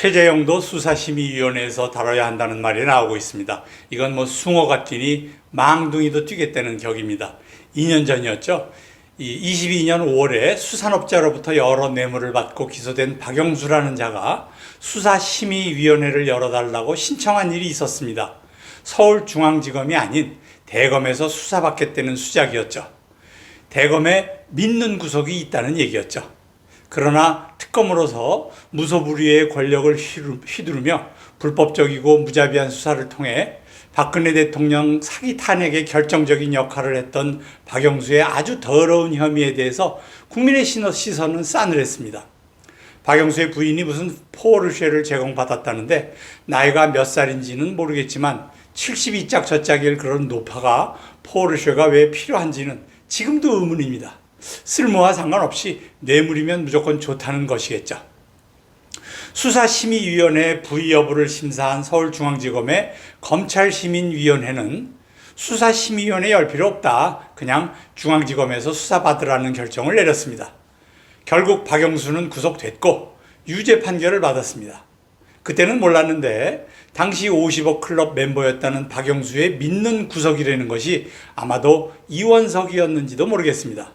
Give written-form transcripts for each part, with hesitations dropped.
최재형도 수사심의위원회에서 다뤄야 한다는 말이 나오고 있습니다. 이건 숭어가 뛰니 망둥이도 뛰겠다는 격입니다. 2년 전이었죠. 22년 5월에 수산업자로부터 여러 뇌물을 받고 기소된 박영수라는 자가 수사심의위원회를 열어달라고 신청한 일이 있었습니다. 서울중앙지검이 아닌 대검에서 수사받겠다는 수작이었죠. 대검에 믿는 구석이 있다는 얘기였죠. 그러나 특검으로서 무소불위의 권력을 휘두르며 불법적이고 무자비한 수사를 통해 박근혜 대통령 사기 탄핵에 결정적인 역할을 했던 박영수의 아주 더러운 혐의에 대해서 국민의 시선은 싸늘했습니다. 박영수의 부인이 무슨 포르쉐를 제공받았다는데 나이가 몇 살인지는 모르겠지만 72짝 저짝일 그런 노파가 포르쉐가 왜 필요한지는 지금도 의문입니다. 쓸모와 상관없이 뇌물이면 무조건 좋다는 것이겠죠. 수사심의위원회 부의 여부를 심사한 서울중앙지검의 검찰시민위원회는 수사심의위원회 열 필요 없다. 그냥 중앙지검에서 수사받으라는 결정을 내렸습니다. 결국 박영수는 구속됐고 유죄 판결을 받았습니다. 그때는 몰랐는데 당시 50억 클럽 멤버였다는 박영수의 믿는 구석이라는 것이 아마도 이원석이었는지도 모르겠습니다.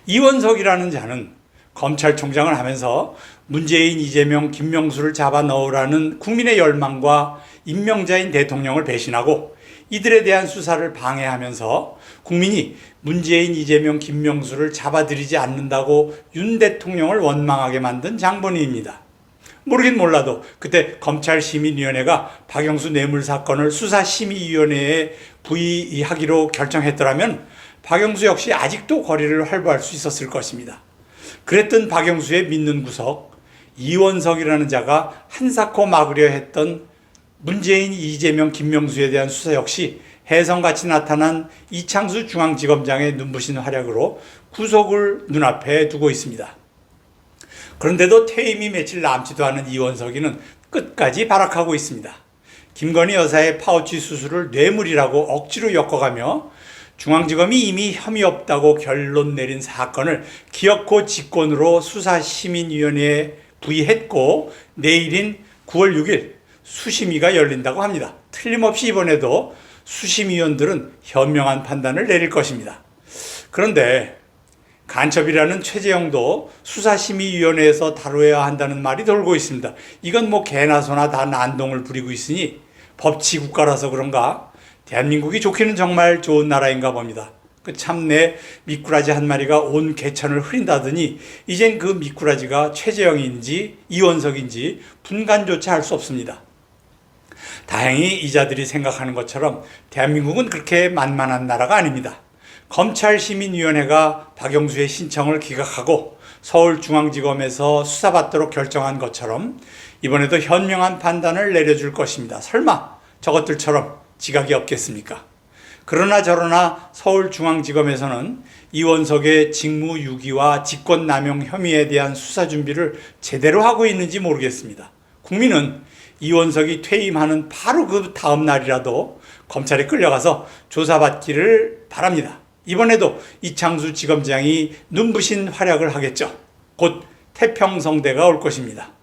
이원석이라는 자는 검찰총장을 하면서 문재인, 이재명, 김명수를 잡아 넣으라는 국민의 열망과 임명자인 대통령을 배신하고 이들에 대한 수사를 방해하면서 국민이 문재인, 이재명, 김명수를 잡아들이지 않는다고 윤 대통령을 원망하게 만든 장본인입니다. 모르긴 몰라도 그때 검찰시민위원회가 박영수 뇌물 사건을 수사심의위원회에 부의하기로 결정했더라면 박영수 역시 아직도 거리를 활보할 수 있었을 것입니다. 그랬던 박영수의 믿는 구석, 이원석이라는 자가 한사코 막으려 했던 문재인, 이재명, 김명수에 대한 수사 역시 혜성같이 나타난 이창수 중앙지검장의 눈부신 활약으로 구속을 눈앞에 두고 있습니다. 그런데도 퇴임이 며칠 남지도 않은 이원석이는 끝까지 발악하고 있습니다. 김건희 여사의 파우치 수술을 뇌물이라고 억지로 엮어가며 중앙지검이 이미 혐의 없다고 결론 내린 사건을 기어코 직권으로 수사시민위원회에 부의했고 내일인 9월 6일 수심위가 열린다고 합니다. 틀림없이 이번에도 수심위원들은 현명한 판단을 내릴 것입니다. 그런데 간첩이라는 최재형도 수사심의위원회에서 다뤄야 한다는 말이 돌고 있습니다. 이건 개나 소나 다 난동을 부리고 있으니 법치국가라서 그런가 대한민국이 좋기는 정말 좋은 나라인가 봅니다. 참내 미꾸라지 한 마리가 온 개천을 흐린다더니 이젠 그 미꾸라지가 최재형인지 이원석인지 분간조차 할 수 없습니다. 다행히 이자들이 생각하는 것처럼 대한민국은 그렇게 만만한 나라가 아닙니다. 검찰시민위원회가 박영수의 신청을 기각하고 서울중앙지검에서 수사받도록 결정한 것처럼 이번에도 현명한 판단을 내려줄 것입니다. 설마 저것들처럼 지각이 없겠습니까? 그러나 저러나 서울중앙지검에서는 이원석의 직무유기와 직권남용 혐의에 대한 수사 준비를 제대로 하고 있는지 모르겠습니다. 국민은 이원석이 퇴임하는 바로 그 다음 날이라도 검찰에 끌려가서 조사받기를 바랍니다. 이번에도 이창수 지검장이 눈부신 활약을 하겠죠. 곧 태평성대가 올 것입니다.